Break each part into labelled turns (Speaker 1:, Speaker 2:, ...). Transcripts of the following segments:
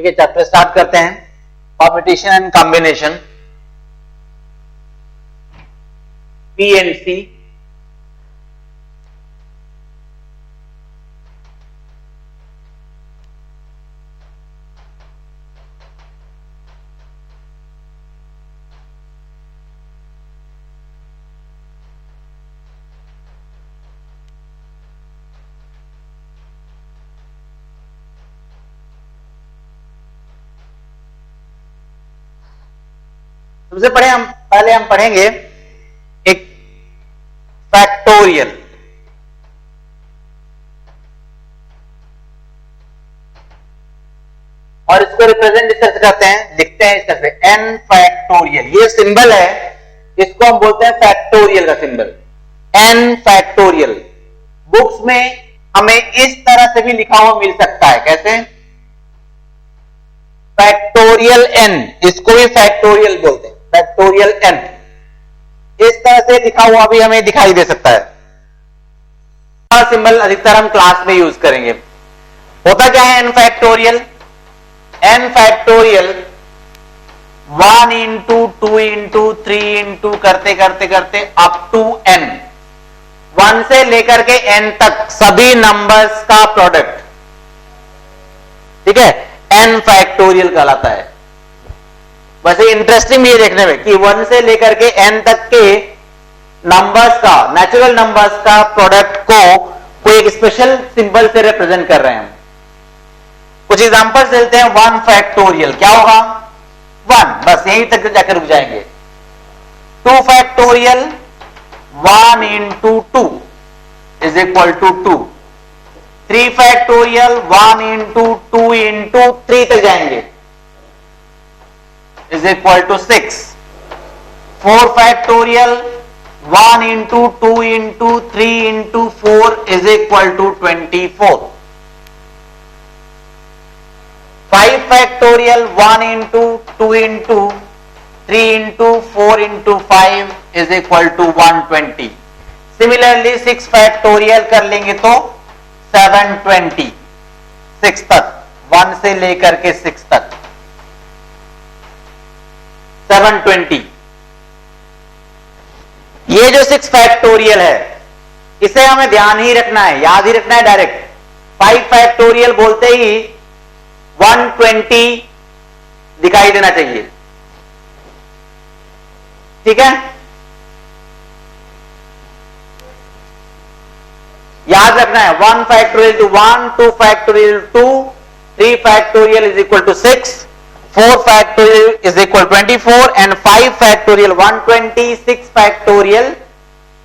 Speaker 1: ठीक है, chapter start करते हैं। Permutation and combination, PNC। सबसे पहले हम पढ़ेंगे एक फैक्टोरियल। और इसको रिप्रेजेंट इस तरह से करते हैं, लिखते हैं इस तरह से n फैक्टोरियल। ये सिंबल है, इसको हम बोलते हैं फैक्टोरियल का सिंबल, n फैक्टोरियल। बुक्स में हमें इस तरह से भी लिखा हुआ मिल सकता है, कैसे? फैक्टोरियल n, इसको भी फैक्टोरियल बोलते हैं, फैक्टोरियल n। इस तरह से लिखा हुआ भी हमें दिखाई दे सकता है। सिंबल अधिकतर हम क्लास में यूज करेंगे। होता क्या है n factorial? n factorial 1 into 2 into 3 into करते करते करते अप टू n, 1 से लेकर के n तक सभी नंबर्स का प्रोडक्ट, ठीक है, n फैक्टोरियल कहलाता है। वैसे इंटरेस्टिंग ये देखने में कि 1 से लेकर के n तक के नंबर्स का, नेचुरल नंबर्स का प्रोडक्ट को कोई एक स्पेशल सिंबल से रिप्रेजेंट कर रहे हैं। कुछ एग्जांपल्स देते हैं। 1 फैक्टोरियल क्या होगा? 1, बस यहीं तक जाकर रुक जाएंगे। 2 factorial 1 into 2 is equal to 2। 3 factorial 1 into 2 into 3 तक जाएंगे, is equal to 6। 4 factorial 1 into 2 into 3 into 4 is equal to 24। 5 factorial 1 into 2 into 3 into 4 into 5 is equal to 120। Similarly 6 factorial कर लेंगे तो 720, 6 तक, 1 से लेकर के 6 तक 720। ये जो 6 फैक्टोरियल है, इसे हमें ध्यान ही रखना है, याद ही रखना है डायरेक्ट। 5 फैक्टोरियल बोलते ही 120 दिखाई देना चाहिए, ठीक है? याद रखना है 1 factorial to 1, 2 factorial 2, 3 factorial is equal to 6, 4 factorial is equal 24 and 5 factorial 120, 6 factorial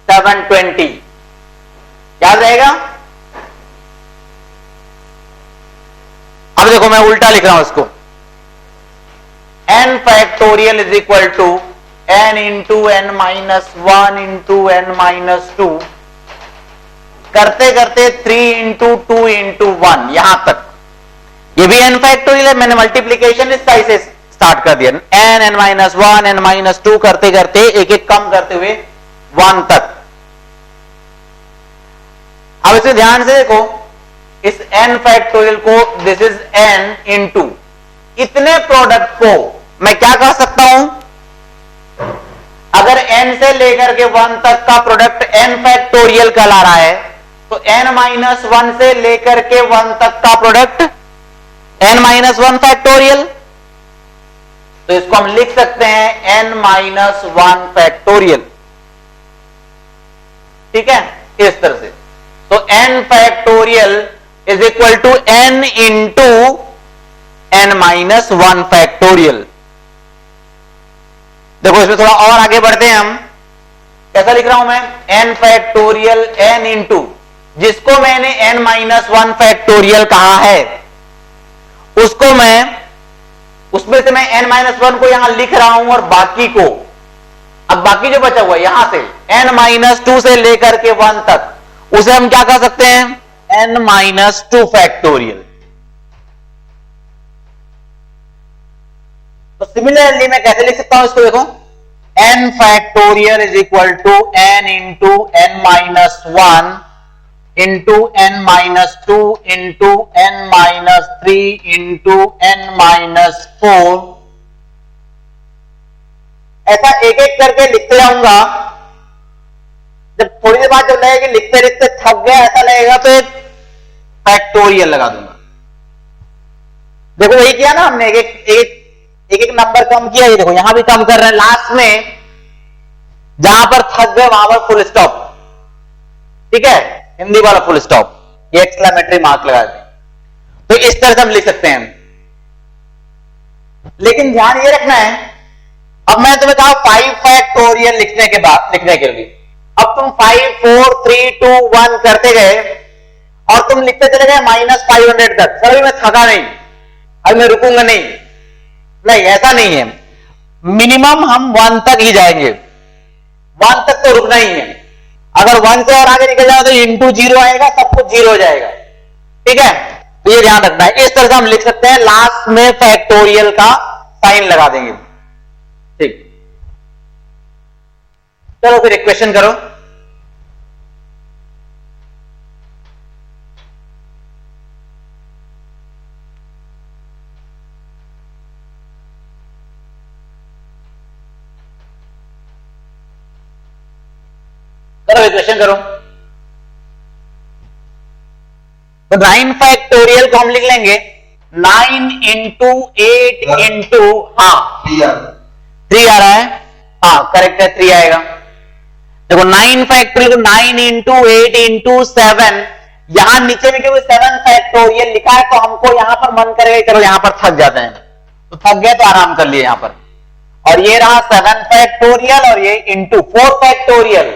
Speaker 1: 720। याद रहेगा? अब देखो मैं उल्टा लिख रहा हूं इसको। n factorial is equal to n into n minus 1 into n minus 2 करते करते 3 इंटू 2 इंटू 1 यहां तक। ये भी n फैक्टोरियल है, मैंने मल्टीप्लीकेशन इस साइड से स्टार्ट कर दिया। n माइनस 1 n माइनस 2 करते करते एक एक कम करते हुए 1 तक। अब इसे ध्यान से देखो, इस n फैक्टोरियल को, दिस इज n इंटू इतने प्रोडक्ट को मैं क्या कह सकता हूं? अगर n से लेकर के 1 तक का प्रोडक्ट n फैक्टोरियल कहला रहा है, तो n माइनस 1 से लेकर के 1 तक का प्रोडक्ट n माइनस 1 फैक्टोरियल। तो इसको हम लिख सकते हैं n माइनस 1 फैक्टोरियल, ठीक है, इस तरह से। तो n factorial is equal to n into n minus 1 factorial. देखो इसमें थोड़ा और आगे बढ़ते हैं हम। कैसा लिख रहा हूं मैं? n फैक्टोरियल n इंटू, जिसको मैंने n माइनस 1 फैक्टोरियल कहा है, उसको मैं, उसमें से मैं n माइनस 1 को यहां लिख रहा हूं और बाकी को, अब बाकी जो बचा हुआ यहां से n माइनस 2 से लेकर के 1 तक, उसे हम क्या कह सकते हैं? n minus 2 factorial. तो सिमिलरली मैं कैसे लिख सकता हूं इसको? देखो n factorial is equal to n into n minus 1 into n minus 2 into n minus 3 into n minus 4, ऐसा एक एक करके लिखते जाऊंगा। जब थोड़ी देर बाद जब लगेगा कि लिखते लिखते थक गया ऐसा लगेगा तो एक फैक्टोरियल लगा दूंगा। देखो वही किया ना हमने, एक नंबर कम किया, ये देखो यहां भी कम कर रहे हैं। लास्ट में जहां पर थक गए वहां पर फुल स्टॉप, ठीक है, हिंदी वाला फुल स्टॉप, ये एक्सक्लेमेटरी मार्क लगा दें। तो इस तरह से हम लिख सकते हैं। लेकिन ध्यान ये रखना है, अब मैंने तुम्हें कहा 5 फैक्टोरियल लिखने के लिए, अब तुम 5 4 3 2 1 करते गए और तुम लिखते चले गए -500 तक। सर अभी मैं थका नहीं, अभी मैं रुकूंगा नहीं, ऐसा नहीं है। मिनिमम हम 1 तक ही जाएंगे, 1 तक तो रुकना ही है। अगर 1 से और आगे निकल जाओ तो इंटू 0 आएगा, सब कुछ 0 हो जाएगा, ठीक है। तो ये ध्यान रखना है। इस तरह से हम लिख सकते हैं, लास्ट में फैक्टोरियल का साइन लगा देंगे, ठीक। चलो फिर एक क्वेश्चन करो। क्वेश्चन करो। तो 9 फैक्टोरियल को हम लिख लेंगे 9 इंटू 8 इंटू 3 आ रहा है, हाँ करेक्ट है, 3 आएगा। देखो 9 फैक्टोरियल 9 इंटू 8 इंटू 7, यहां नीचे में क्योंकि 7 फैक्टोरियल लिखा है तो हमको यहां पर मन करेगा चलो यहां पर थक जाते हैं, तो थक गए तो आराम कर लिए यहां पर। और ये रहा 7 फैक्टोरियल और ये इंटू 4 फैक्टोरियल।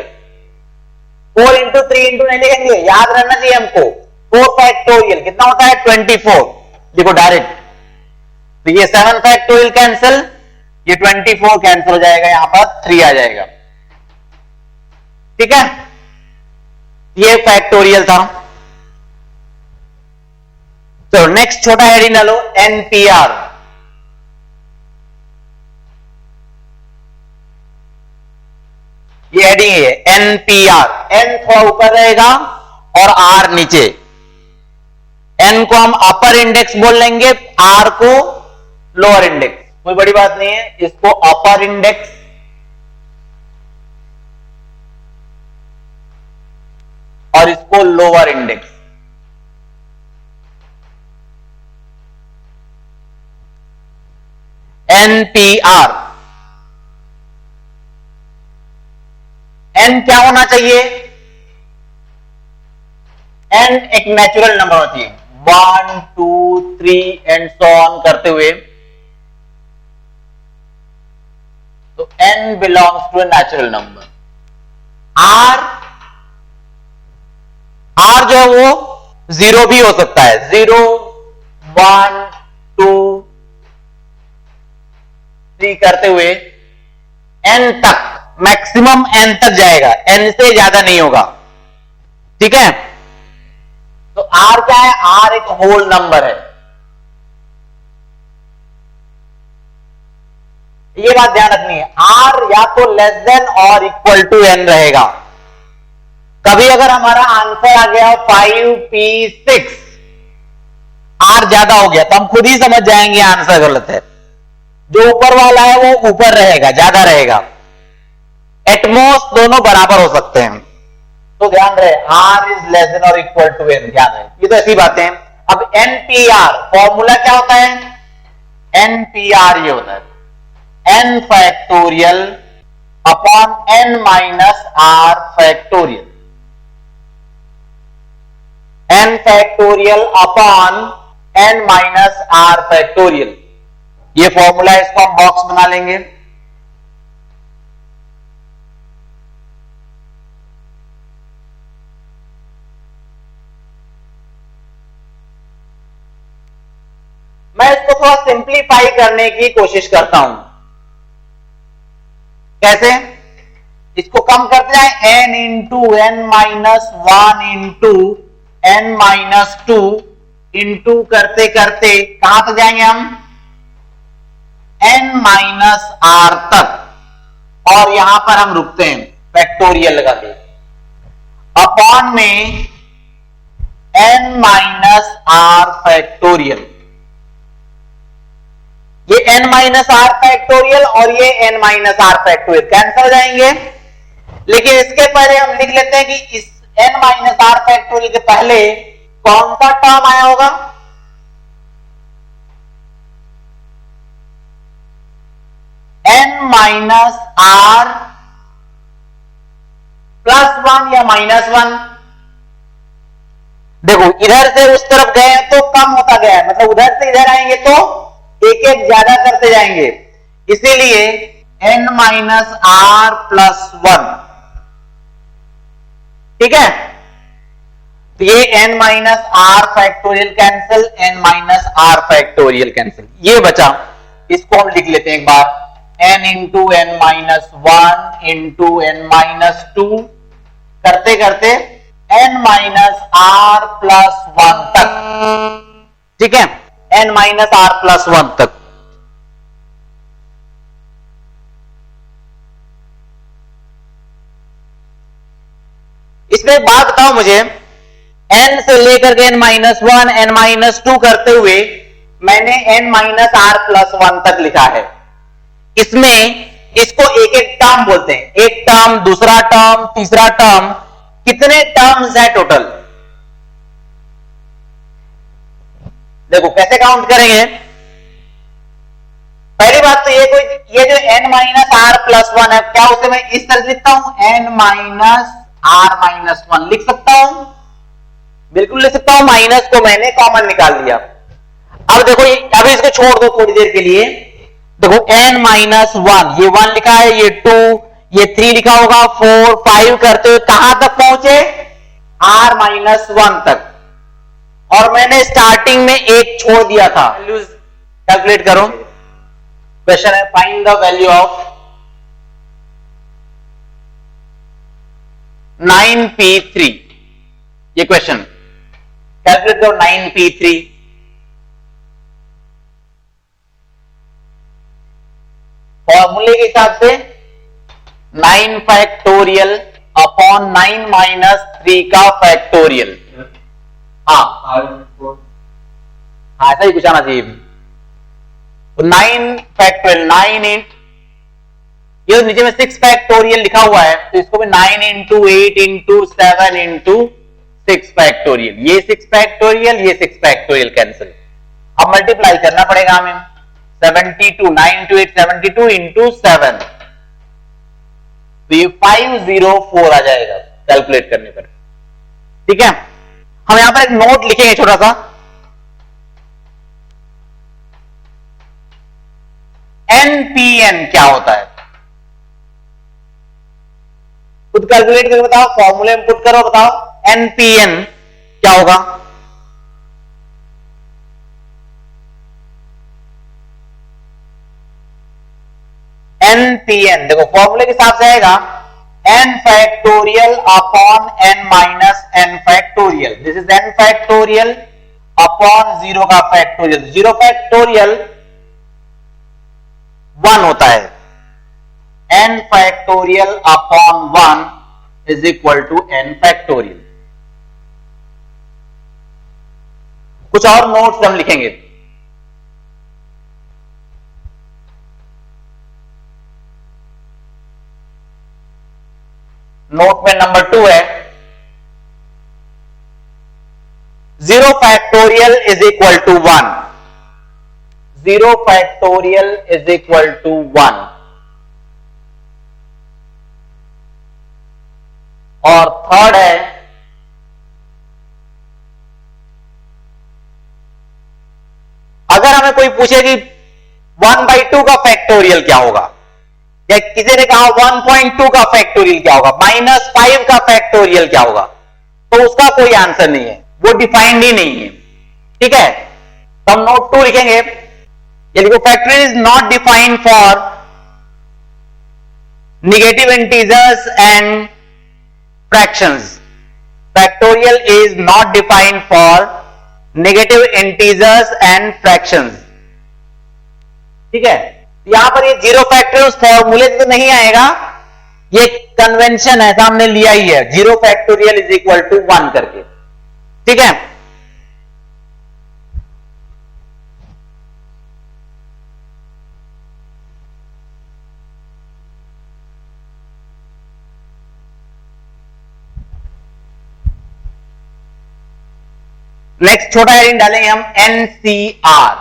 Speaker 1: 4 इंटू 3 इंटू नहीं लिखेंगे, याद रहना चाहिए हमको। 4 फैक्टोरियल कितना होता है 24, देखो डायरेक्ट। तो ये 7 फैक्टोरियल कैंसिल, ये 24 कैंसिल हो जाएगा, यहां पर 3 आ जाएगा, ठीक है। ये फैक्टोरियल था। तो नेक्स्ट छोटा हेडिंग डालो एनपीआर। ये हेडिंग है एनपीआर। एन थोड़ा ऊपर रहेगा और आर नीचे। एन को हम अपर इंडेक्स बोल लेंगे, आर को लोअर इंडेक्स, कोई बड़ी बात नहीं है। इसको अपर इंडेक्स और इसको लोअर इंडेक्स। एनपीआर। एन क्या होना चाहिए? एन एक नेचुरल नंबर होती है, 1 2 3 एंड सो ऑन करते हुए। तो n belongs to a natural number. R जो है वो 0 भी हो सकता है, 0 1 2 3 करते हुए एन तक, मैक्सिमम एन तक जाएगा, एन से ज्यादा नहीं होगा, ठीक है। तो आर क्या है? आर एक होल नंबर है। ये बात ध्यान रखनी है, आर या तो लेस देन और इक्वल टू एन रहेगा। कभी अगर हमारा आंसर आ गया 5p6, आर ज्यादा हो गया तो हम खुद ही समझ जाएंगे आंसर गलत है। जो ऊपर वाला है वो ऊपर रहेगा, ज्यादा रहेगा। एटमोस्ट दोनों बराबर हो सकते हैं, तो ध्यान रहे आर इज लेस देन और इक्वल टू एन, ध्यान रहे। ये तो ऐसी बातें हैं। अब एनपीआर फॉर्मूला क्या होता है? एनपीआर ये होता है n factorial upon n minus r factorial. N factorial upon n minus r factorial, ये फॉर्मूला है, इसको हम बॉक्स बना लेंगे। मैं इसको थोड़ा सिंप्लीफाई करने की कोशिश करता हूं। कैसे? इसको कम करते जाए, n into n minus 1 into n minus 2 into करते करते कहां तक जाएंगे हम? एन माइनस आर तक, और यहां पर हम रुकते हैं फैक्टोरियल लगा के। अपॉन में n माइनस आर फैक्टोरियल। ये n माइनस आर फैक्टोरियल और ये n minus r factorial cancel हो जाएंगे, लेकिन इसके पहले हम लिख लेते हैं कि इस n माइनस आर फैक्टोरियल के पहले कौन सा टर्म आया होगा? n माइनस आर प्लस 1 या माइनस 1। देखो इधर से उस तरफ गए तो कम होता गया है, मतलब उधर से इधर आएंगे तो एक एक ज्यादा करते जाएंगे, इसीलिए n माइनस आर प्लस 1। ठीक है, तो ये n minus r factorial cancel, n minus r factorial cancel, ये बचा। इसको हम लिख लेते हैं एक बार, n into n minus 1 into n minus 2 करते करते n माइनस आर प्लस 1 तक। ठीक है, n माइनस आर प्लस 1 तक। इसमें एक बात बताओ मुझे, n से लेकर के n माइनस 1 n माइनस 2 करते हुए मैंने n माइनस आर प्लस 1 तक लिखा है। इसमें इसको एक एक टर्म बोलते हैं, एक टर्म, दूसरा टर्म, तीसरा टर्म। कितने टर्म्स है टोटल? देखो कैसे काउंट करेंगे। पहली बात तो ये जो n माइनस आर प्लस 1 है, क्या उसे मैं इस तरह लिखता हूं, n माइनस आर माइनस 1 लिख सकता हूं? बिल्कुल लिख सकता हूं, माइनस को मैंने कॉमन निकाल दिया। अब देखो अभी इसको छोड़ दो थोड़ी देर के लिए। देखो n माइनस 1, ये 1 लिखा है, ये 2, ये 3 लिखा होगा, 4 5 करते हुए कहां तक पहुंचे? r माइनस 1 तक। और मैंने स्टार्टिंग में एक छोड़ दिया था। वैल्यूज कैलकुलेट करो। क्वेश्चन है find the value of 9p3। ये क्वेश्चन कैलकुलेट करो 9p3। फॉर्मूले के हिसाब से 9 फैक्टोरियल अपॉन 9 माइनस 3 का फैक्टोरियल। ऐसा ही कुछ आना चाहिए। तो 9 फैक्टोरियल, 9 इंट, ये नीचे में 6 फैक्टोरियल लिखा हुआ है, तो इसको भी 9 इंटू 8 इंटू 7 इंटू 6 फैक्टोरियल। ये 6 फैक्टोरियल, ये 6 फैक्टोरियल कैंसिल। अब मल्टीप्लाई करना पड़ेगा हमें। 72, 9 इंटू 8 72 इंटू 7, तो ये 504 आ जाएगा कैलकुलेट करने पर। ठीक है, हम यहां पर एक नोट लिखेंगे छोटा सा। NPN क्या होता है? खुद कैलकुलेट करके बताओ, फॉर्मूले में पुट करो, बताओ NPN क्या होगा? NPN देखो फॉर्मूले के हिसाब से आएगा n factorial upon n minus n factorial. This is n factorial upon 0 का फैक्टोरियल। 0 फैक्टोरियल 1 होता है। n factorial upon 1 is equal to n factorial. कुछ और नोट्स हम लिखेंगे। नोट में नंबर 2 है, 0 factorial is equal to 1। 0 factorial is equal to 1। और थर्ड है, अगर हमें कोई पूछे कि 1/2 का फैक्टोरियल क्या होगा, या किसी ने कहा 1.2 का फैक्टोरियल क्या होगा, -5 का फैक्टोरियल क्या होगा, तो उसका कोई आंसर नहीं है, वो डिफाइंड ही नहीं है। ठीक है, तो हम नोट 2 लिखेंगे। ये लिखो, factorial is not defined for negative integers and fractions. Factorial is not defined for negative integers and fractions. ठीक है, यहां पर ये 0 फैक्टोरियल उस फॉर्मूले से तो नहीं आएगा, ये कन्वेंशन है, हमने लिया ही है 0 फैक्टोरियल इज इक्वल टू 1 करके। ठीक है। नेक्स्ट छोटा हेडिंग डालेंगे हम एनसीआर,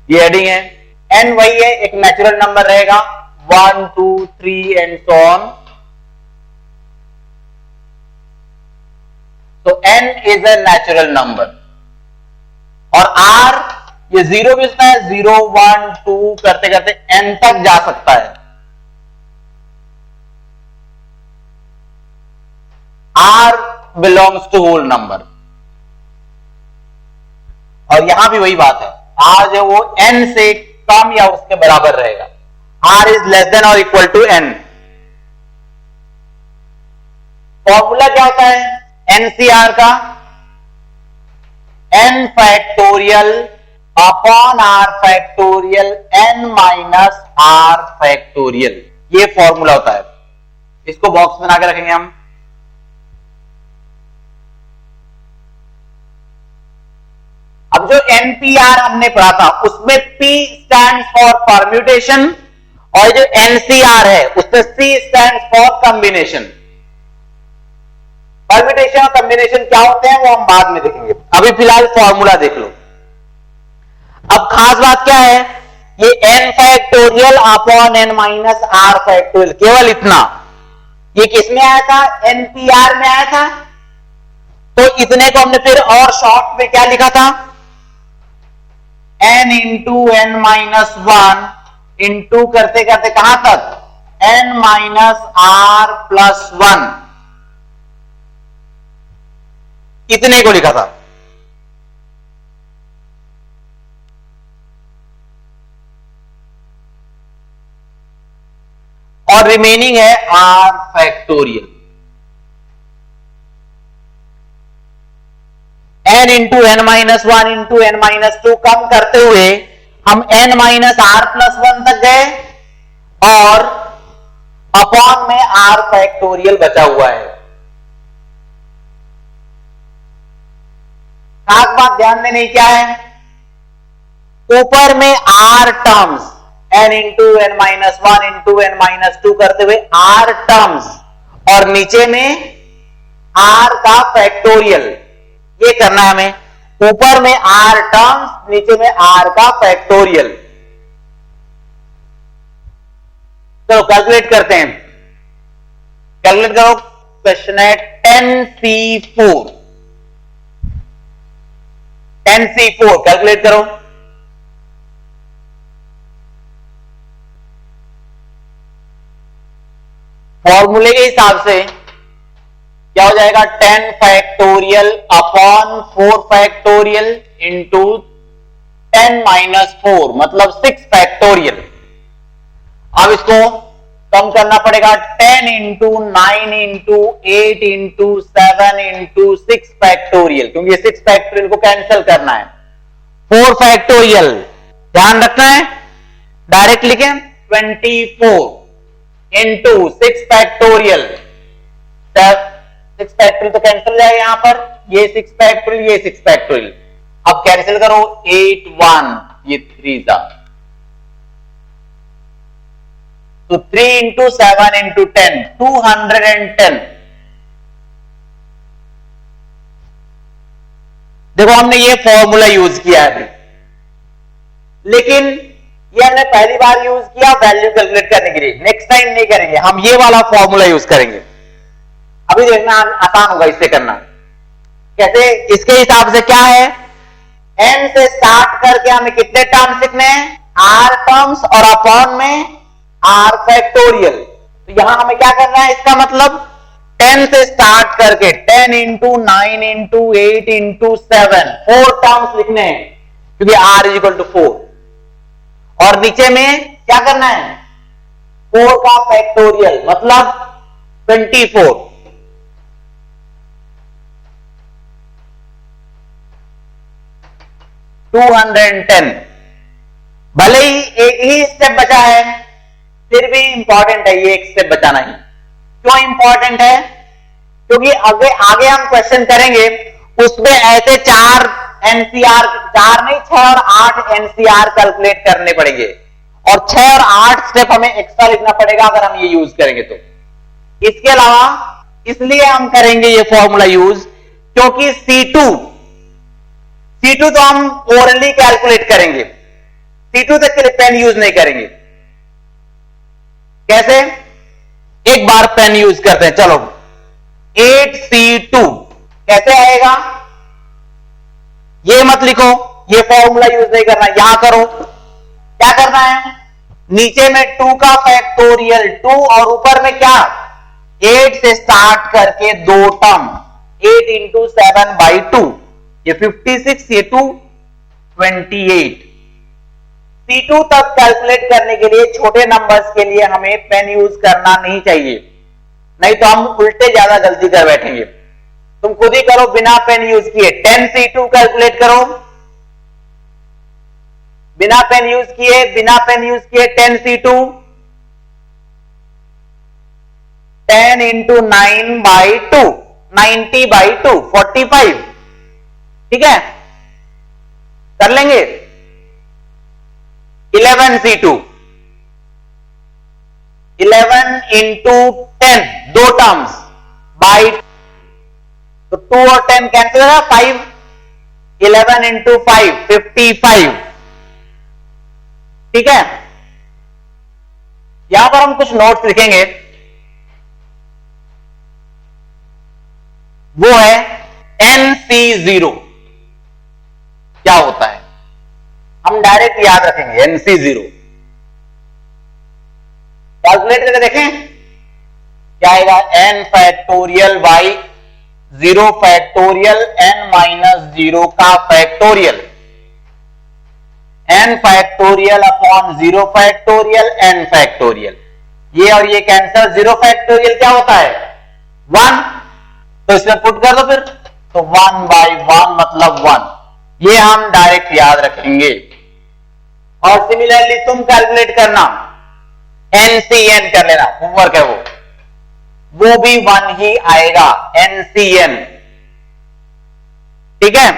Speaker 1: ये हेडिंग है। एन वही है, एक नेचुरल नंबर रहेगा 1 2 3 एंड सो ऑन। तो n is a natural number और आर ये 0 भी उसका है, 0 1 2 करते करते एन तक जा सकता है। R belongs to whole number और यहां भी वही बात है, आर जो वो एन से कम या उसके बराबर रहेगा। आर इज लेस देन और इक्वल टू एन। फॉर्मूला क्या होता है एनसीआर का? N factorial upon r factorial n minus r factorial, ये फॉर्मूला होता है। इसको बॉक्स बना के रखेंगे हम। अब जो एनपीआर हमने पढ़ा था उसमें P स्टैंड्स फॉर परम्यूटेशन और जो एनसीआर है उसमें C stands for combination. Permutation और कॉम्बिनेशन क्या होते हैं वो हम बाद में देखेंगे, अभी फिलहाल फॉर्मूला देख लो। अब खास बात क्या है, ये n factorial upon n minus r factorial, केवल इतना, ये किसमें आया था? एनपीआर में आया था। तो इतने को हमने फिर और शॉर्ट में क्या लिखा था? n into n minus 1 into करते करते कहां तक? n माइनस आर प्लस 1, इतने को लिखा था। और रिमेनिंग है r factorial. n into n minus 1 into n minus 2 कम करते हुए हम n माइनस आर प्लस 1 तक गए और अपॉन में आर फैक्टोरियल बचा हुआ है। खास बात ध्यान देने की क्या है, ऊपर में r terms n into n minus 1 into n minus 2 करते हुए आर टर्म्स और नीचे में आर का फैक्टोरियल, ये करना है हमें। ऊपर में आर टर्म्स, नीचे में आर का फैक्टोरियल। चलो कैलकुलेट करते हैं, कैलकुलेट करो। क्वेश्चन है 10C4, 10C4 कैलकुलेट करो। फॉर्मूले के हिसाब से क्या हो जाएगा? 10 factorial upon 4 factorial into 10 minus 4 मतलब 6 फैक्टोरियल। अब इसको कम करना पड़ेगा, 10 into 9 into 8 into 7 into 6 factorial, क्योंकि ये 6 फैक्टोरियल को कैंसिल करना है। 4 फैक्टोरियल ध्यान रखना है, डायरेक्ट लिखें 24 इंटू 6 फैक्टोरियल। 6 फैक्टोरियल तो कैंसिल हो जाएगा यहां पर, ये 6 फैक्टोरियल, ये 6 फैक्टोरियल। अब कैंसिल करो, 8 1 ये 3 था, तो 3 इंटू 7 इंटू 10 210। देखो हमने ये फॉर्मूला यूज किया है, लेकिन ये हमने पहली बार यूज किया वैल्यू कैलकुलेट करने के लिए। नेक्स्ट टाइम नहीं करेंगे, हम ये वाला फॉर्मूला यूज करेंगे। अभी देखना आसान होगा इससे करना। कैसे? इसके हिसाब से क्या है, n से स्टार्ट करके हमें कितने टर्म्स लिखने हैं? r टर्म्स और अपॉन में r फैक्टोरियल। तो यहां हमें क्या करना है, इसका मतलब 10 से स्टार्ट करके 10 इंटू 9 इंटू 8 इंटू 7 4 टर्म्स लिखने हैं, क्योंकि r इज इक्वल टू 4। और नीचे में क्या करना है? 4 का फैक्टोरियल मतलब 24। भले ही एक ही स्टेप बचा है, फिर भी इंपॉर्टेंट है ये एक स्टेप बचाना ही। क्यों इंपॉर्टेंट है? क्योंकि आगे आगे हम क्वेश्चन करेंगे उसमें ऐसे 4 एनसीआर, 4 नहीं 6 और 8 एनसीआर कैलकुलेट करने पड़ेंगे और 6 और 8 स्टेप हमें एक्स्ट्रा लिखना पड़ेगा अगर हम ये यूज करेंगे तो। इसके अलावा इसलिए हम करेंगे ये फॉर्मूला यूज क्योंकि C2 तो हम ओरली कैलकुलेट करेंगे, C2 तक के लिए पेन यूज नहीं करेंगे। कैसे? एक बार पेन यूज करते हैं, चलो 8C2 कैसे आएगा? ये मत लिखो, ये फॉर्मूला यूज नहीं करना, यहां करो। क्या करना है? नीचे में 2 का फैक्टोरियल 2 और ऊपर में क्या 8 से स्टार्ट करके 2 टर्म 8 इंटू 7/2, ये 56, ये 2 28। C2 तक कैलकुलेट करने के लिए छोटे नंबर्स के लिए हमें पेन यूज करना नहीं चाहिए, नहीं तो हम उल्टे ज्यादा गलती कर बैठेंगे। तुम खुद ही करो बिना पेन यूज किए। 10C2 कैलकुलेट करो बिना पेन यूज किए, 10C2 10 इंटू 9/2 90/2 45। ठीक है, कर लेंगे। 11C2 11 इंटू 10 2 टर्म्स बाई, तो 2 और 10 कैंसिल है, 5 11 इंटू 5 55। ठीक है, यहां पर हम कुछ नोट्स लिखेंगे, वो है NC0 क्या होता है, हम डायरेक्ट याद रखेंगे। NC0 कैलकुलेट करके देखें क्या आएगा। n factorial by 0 factorial n minus 0 का factorial, n factorial upon 0 factorial n factorial. ये और ये कैंसर, 0 फैक्टोरियल क्या होता है 1, तो इसमें पुट कर दो फिर, तो 1/1 मतलब 1। ये हम डायरेक्ट याद रखेंगे। और सिमिलरली तुम कैलकुलेट करना, NCN कर लेना, होमवर्क है वो भी 1 ही आएगा NCN। ठीक है,